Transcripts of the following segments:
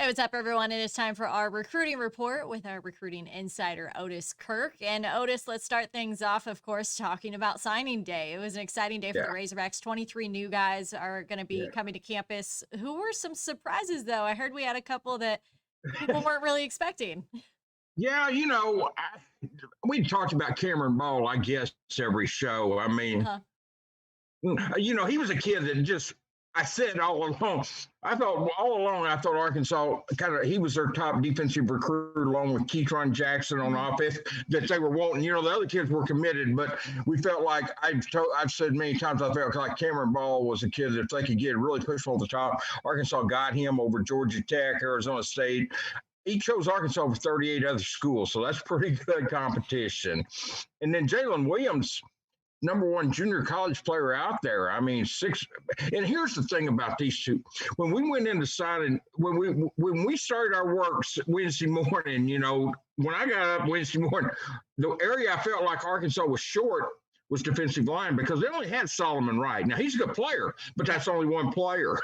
Hey, what's up, everyone? It is time for our recruiting report with our recruiting insider, Otis Kirk. And Otis, let's start things off, of course, talking about signing day. It was an exciting day for the Yeah, Razorbacks. 23 new guys are going to be yeah. coming to campus. Who were some surprises, though? I heard we had a couple that people weren't really expecting. Yeah, we talked about Cameron Ball, I guess, every show. I mean, Uh-huh. he was a kid that just, I said all along, I thought Arkansas he was their top defensive recruit along with Keytron Jackson on Hmm. offense that they were wanting. The other kids were committed, but we felt like I've said many times, I felt like Cameron Ball was a kid that if they could get really pushed over the top, Arkansas got him over Georgia Tech, Arizona State. He chose Arkansas over 38 other schools, so that's pretty good competition. And then Jalen Williams, number one junior college player out there. I mean, six. And here's the thing about these two: when we went into signing, when we started our works Wednesday morning, when I got up Wednesday morning, the area I felt like Arkansas was short was defensive line because they only had Solomon Wright. Now he's a good player, but Yeah. that's only one player.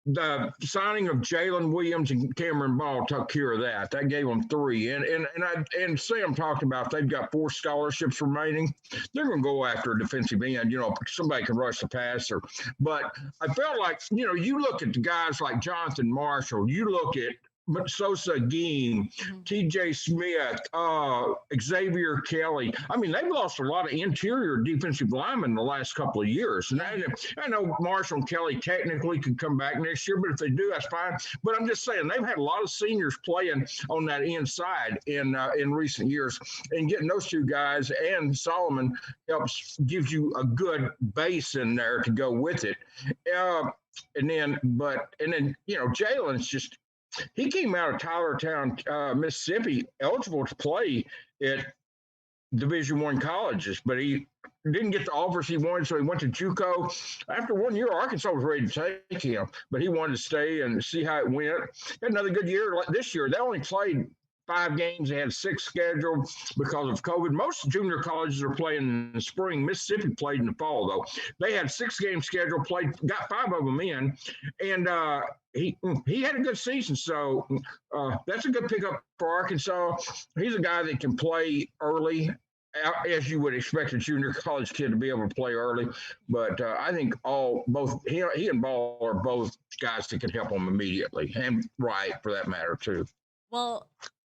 The signing of Jalen Williams and Cameron Ball took care of that. That gave them three. And Sam talked about they've got four scholarships remaining. They're going to go after a defensive end. Somebody can rush the passer. But I felt like you look at the guys like Jonathan Marshall. You look at Sosa Gein, Hmm. TJ Smith, Xavier Kelly. I mean, they've lost a lot of interior defensive linemen in the last couple of years. And Yeah. I know Marshall and Kelly technically could come back next year, but if they do, that's fine. But I'm just saying they've had a lot of seniors playing on that inside in recent years, and getting those two guys and Solomon gives you a good base in there to go with it. Uh, and then Jalen's just he came out of Tylertown, Mississippi, eligible to play at Division One colleges, but he didn't get the offers he wanted, so he went to JUCO. After 1 year, Arkansas was ready to take him, but he wanted to stay and see how it went. Had another good year like this year. They only played 5 games. They had six scheduled because of COVID. Most junior colleges are playing in the spring. Mississippi played in the fall, though. They had 6 games scheduled, got 5 of them in, and he had a good season. So that's a good pickup for Arkansas. He's a guy that can play early, as you would expect a junior college kid to be able to play early. But I think both he and Ball are both guys that can help him immediately, and Wright for that matter too. Well,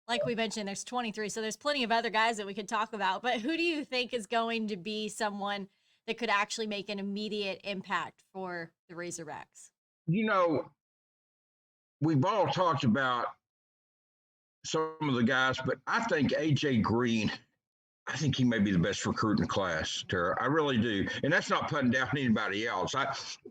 like we mentioned, there's 23, so there's plenty of other guys that we could talk about. But who do you think is going to be someone that could actually make an immediate impact for the Razorbacks? You know, we've all talked about some of the guys, but I think AJ Green. I think he may be the best recruit in the class, Tara. I really do. And that's not putting down anybody else.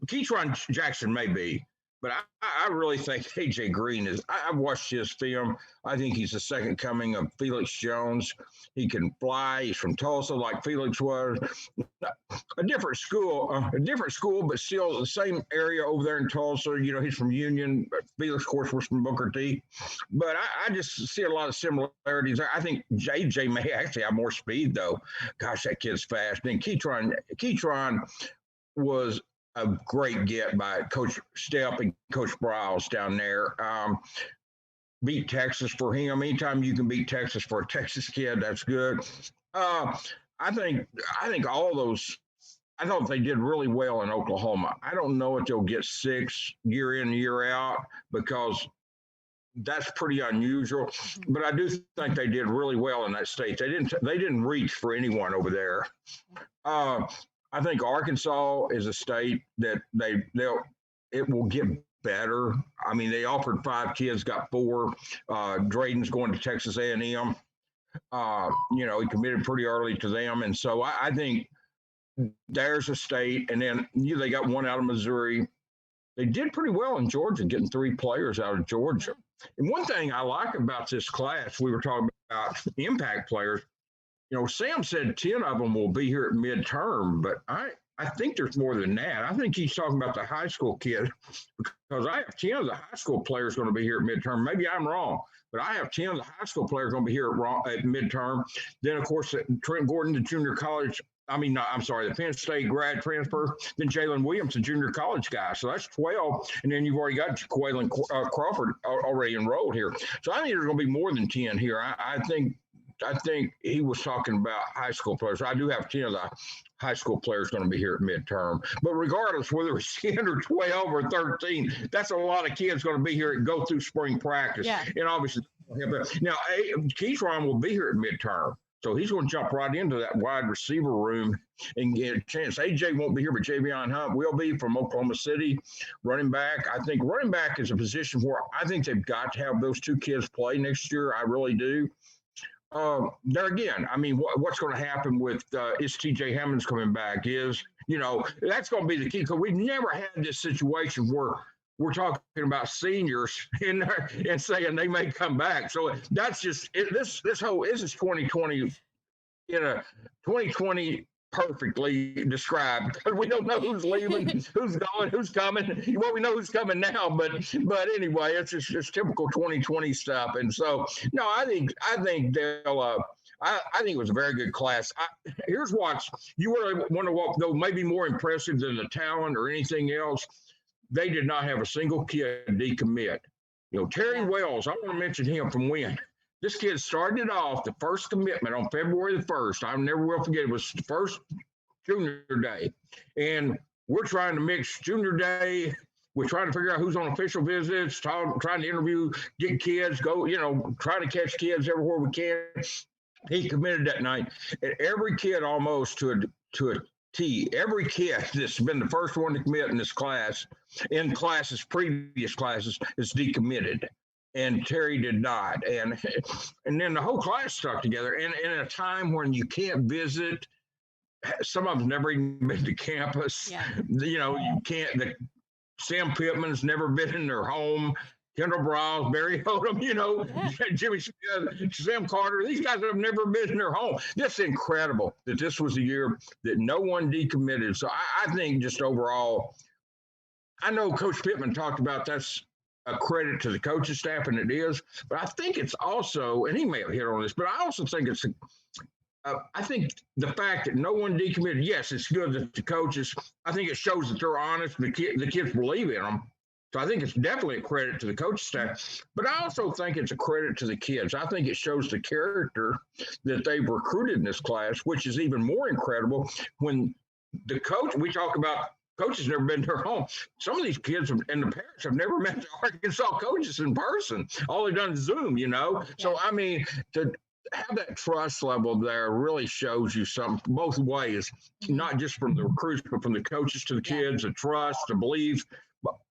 Keytron Jackson may be, but I really think AJ Green is. I've watched his film. I think he's the second coming of Felix Jones. He can fly. He's from Tulsa, like Felix was. A different school, but still the same area over there in Tulsa. He's from Union. Felix, of course, was from Booker T. But I just see a lot of similarities. I think JJ may actually have more speed, though. Gosh, that kid's fast. And Keytron was a great get by Coach Stepp and Coach Bryles down there. Beat Texas for him. Anytime you can beat Texas for a Texas kid, that's good. Uh, I think all those. I thought they did really well in Oklahoma. I don't know if they'll get six year in year out because that's pretty unusual. Mhm. But I do think they did really well in that state. They didn't reach for anyone over there. Uh, I think Arkansas is a state that it will get better. I mean, they offered 5 kids, got 4. Drayden's going to Texas A&M. He committed pretty early to them, and so I think there's a state, and then they got one out of Missouri. They did pretty well in Georgia, getting 3 players out of Georgia. And one thing I like about this class, we were talking about impact players. Sam said 10 of them will be here at midterm, but I think there's more than that. I think he's talking about the high school kid because I have 10 of the high school players going to be here at midterm. Maybe I'm wrong, but I have 10 of the high school players going to be here at midterm. Then, of course, Trent Gordon, the junior college I'm sorry, the Penn State grad transfer, then Jalen Williams, a junior college guy. So that's 12. And then you've already got Quaylen Crawford already enrolled here. So I think there's going to be more than 10 here. I think he was talking about high school players. I do have 10 of the high school players going to be here at midterm. But regardless, whether it's 10 or 12 or 13, that's a lot of kids going to be here and go through spring practice. Yeah. And obviously, now, Keyshawn will be here at midterm. So he's going to jump right into that wide receiver room and get a chance. AJ won't be here, but Javion Hunt will be from Oklahoma City. Running back, I think running back is a position where I think they've got to have those two kids play next year. I really do. There again, I mean, what's going to happen with is TJ Hammonds coming back? That's going to be the key, because we've never had this situation where we're talking about seniors and saying they may come back. So that's just this is 2020 in a 2020 perfectly described, because we don't know who's leaving, who's going, who's coming. Well, we know who's coming now, but anyway, it's just typical 2020 stuff. And so, no, I think they'll. I think it was a very good class. Here's what you want to walk, though, maybe more impressive than the talent or anything else. They did not have a single kid decommit. Terry Wells, I want to mention him from when. This kid started off the first commitment on February the 1st. I never will forget. It was the first junior day. And we're trying to mix junior day. We're trying to figure out who's on official visits, trying to interview, get kids, trying to catch kids everywhere we can. He committed that night. And every kid almost to a T, every kid that's been the first one to commit in this class, previous classes, is decommitted. And Terry did not. And then the whole class stuck together. And in a time when you can't visit, some of them never even been to campus. Yeah. You can't. Sam Pittman's never been in their home. Kendall Browse, Barry Odom, Jimmy Smith, Sam Carter. These guys have never been in their home. This is incredible that this was a year that no one decommitted. So I think just overall, I know Coach Pittman talked about that's a credit to the coaching staff, and it is. But I think it's also, and he may have hit on this, but I also think it's I think the fact that no one decommitted, yes, it's good that the coaches, I think it shows that they're honest, the kids believe in them. So I think it's definitely a credit to the coaching staff, but I also think it's a credit to the kids. I think it shows the character that they've recruited in this class, which is even more incredible when the coach, we talk about coaches never been to their home. Some of these kids and the parents have never met the Arkansas coaches in person. All they've done is Zoom, So, I mean, to have that trust level there really shows you something both ways, not just from the recruits, but from the coaches to the kids, the trust, the belief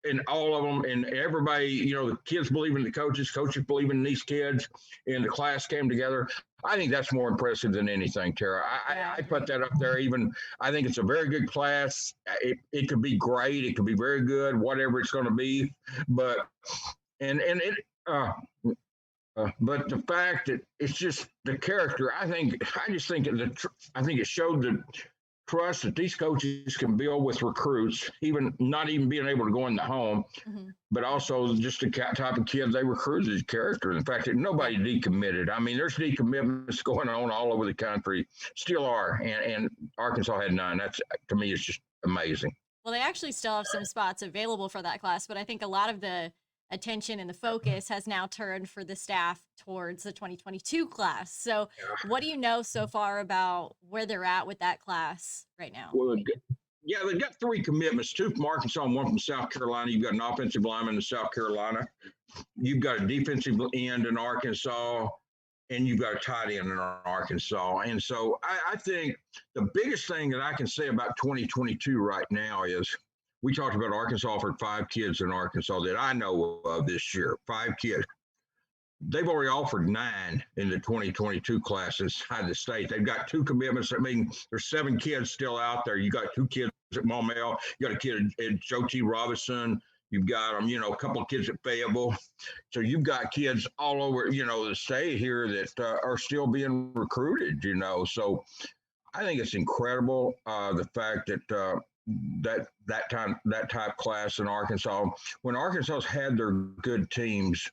in all of them, and everybody, the kids believe in the coaches believe in these kids, and the class came together. I think that's more impressive than anything, Tara. I put that up there. Even I think it's a very good class. It could be great. It could be very good, whatever it's going to be. But but the fact that it's just the character, I think it showed the trust that these coaches can build with recruits, even not even being able to go in the home, but also just the type of kids they recruited, his character. In fact, nobody decommitted. I mean, there's decommitments going on all over the country, still are, and Arkansas had none. That's, to me, it's just amazing. Well, they actually still have some spots available for that class, but I think a lot of the attention and the focus has now turned for the staff towards the 2022 class. So what do you know so far about where they're at with that class right now? Well, they've got 3 commitments, 2 from Arkansas and 1 from South Carolina. You've got an offensive lineman in South Carolina. You've got a defensive end in Arkansas, and you've got a tight end in Arkansas. And so I think the biggest thing that I can say about 2022 right now is, we talked about Arkansas offered 5 kids in Arkansas that I know of this year, 5 kids. They've already offered 9 in the 2022 class inside the state. They've got 2 commitments. I mean, there's 7 kids still out there. You got 2 kids at Maumelle. You got a kid at Joe T. Robinson. You've got them, a couple of kids at Fayetteville. So you've got kids all over, the state here that are still being recruited, So I think it's incredible, the fact that that type class in Arkansas, when Arkansas's had their good teams,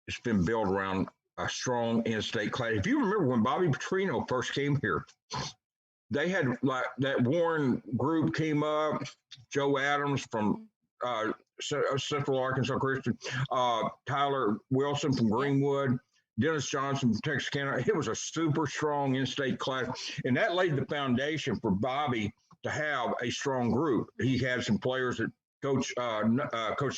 it's been built around a strong in-state class. If you remember when Bobby Petrino first came here, they had like that Warren group came up, Joe Adams from Mhm. Central Arkansas Christian, Tyler Wilson from Yep. Greenwood, Dennis Johnson from Texarkana. It was a super strong in-state class, and that laid the foundation for Bobby to have a strong group. He had some players that Coach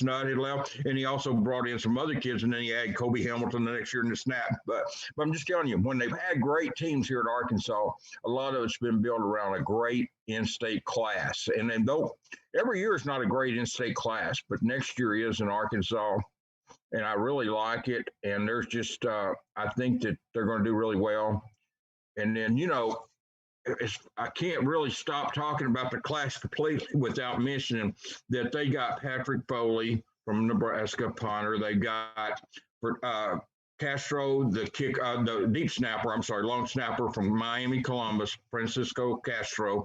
Nutt had left, and he also brought in some other kids, and then he had Kobe Hamilton the next year in the snap. But I'm just telling you, when they've had great teams here at Arkansas, a lot of it's been built around a great in-state class. And then though every year is not a great in-state class, but next year is in Arkansas, and I really like it. And there's just I think that they're going to do really well. And then I can't really stop talking about the class completely without mentioning that they got Patrick Foley from Nebraska punter. They got Castro, the deep snapper. I'm sorry, long snapper from Miami, Columbus, Francisco Castro,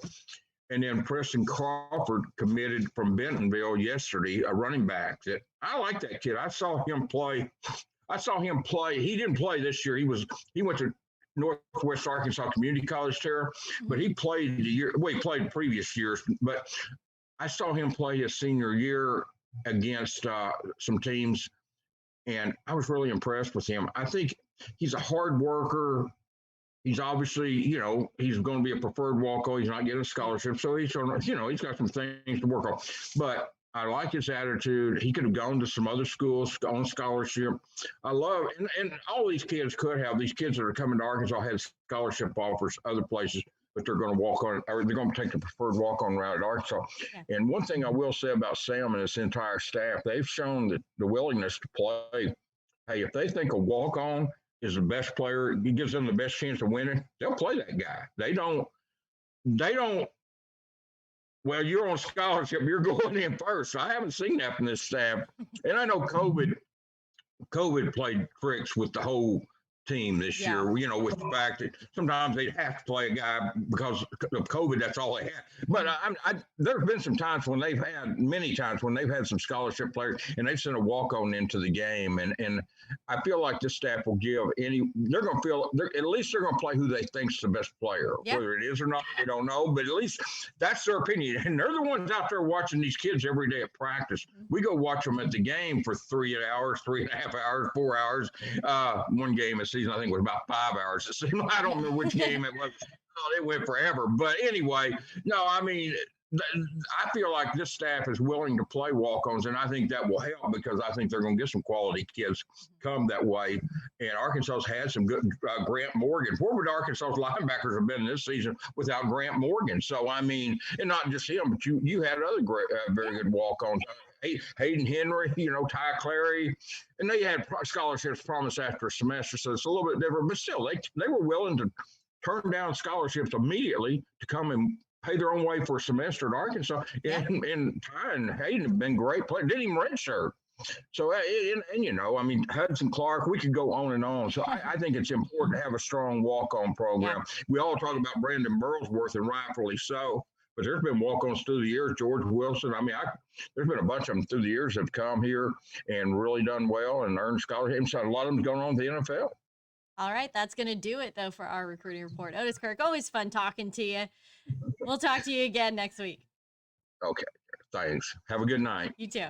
and then Preston Crawford committed from Bentonville yesterday, a running back. That I like that kid. I saw him play. He didn't play this year. He went to Northwest Arkansas Community College there, but he played he played previous years, but I saw him play his senior year against some teams, and I was really impressed with him. I think he's a hard worker. He's obviously, he's going to be a preferred walk-on. He's not getting a scholarship, so he's got some things to work on. But I like his attitude. He could have gone to some other schools on scholarship. I love, and all these kids could have. These kids that are coming to Arkansas had scholarship offers other places, but they're going to walk on, or they're going to take the preferred walk-on route at Arkansas. Yeah. And one thing I will say about Sam and his entire staff, they've shown that the willingness to play. Hey, if they think a walk-on is the best player, he gives them the best chance of winning, they'll play that guy. They don't, well, you're on scholarship, you're going in first. I haven't seen that from this staff. And I know COVID played tricks with the whole team this year, with the fact that sometimes they'd have to play a guy because of COVID. That's all they had. But there's been some times when many times when they've had some scholarship players and they've sent a walk-on into the game. And I feel like this staff will give they're going to at least they're going to play who they think's the best player. Yep. Whether it is or not, they don't know, but at least that's their opinion. And they're the ones out there watching these kids every day at practice. We go watch them at the game for 3 hours, 3.5 hours, 4 hours. One game is season, I think, was about 5 hours. It seemed, I don't remember which game it was. It went forever. But anyway, no, I mean, I feel like this staff is willing to play walk-ons, and I think that will help because I think they're going to get some quality kids come that way. And Arkansas's had some good Grant Morgan. Where would Arkansas's linebackers have been this season without Grant Morgan? So, I mean, and not just him, but you had other great, very good walk-ons. Hayden Henry, Ty Clary, and they had scholarships promised after a semester, so it's a little bit different. But still, they were willing to turn down scholarships immediately to come and pay their own way for a semester at Arkansas. And Ty and Hayden have been great players. Didn't even redshirt. So, I mean, Hudson Clark, we could go on and on. So I think it's important to have a strong walk-on program. Yeah. We all talk about Brandon Burlsworth, and rightfully so. But there's been walk-ons through the years. George Wilson. I mean, there's been a bunch of them through the years that have come here and really done well and earned scholarships. A lot of them's going on to the NFL. All right, that's going to do it, though, for our recruiting report. Otis Kirk, always fun talking to you. We'll talk to you again next week. Okay, thanks. Have a good night. You too.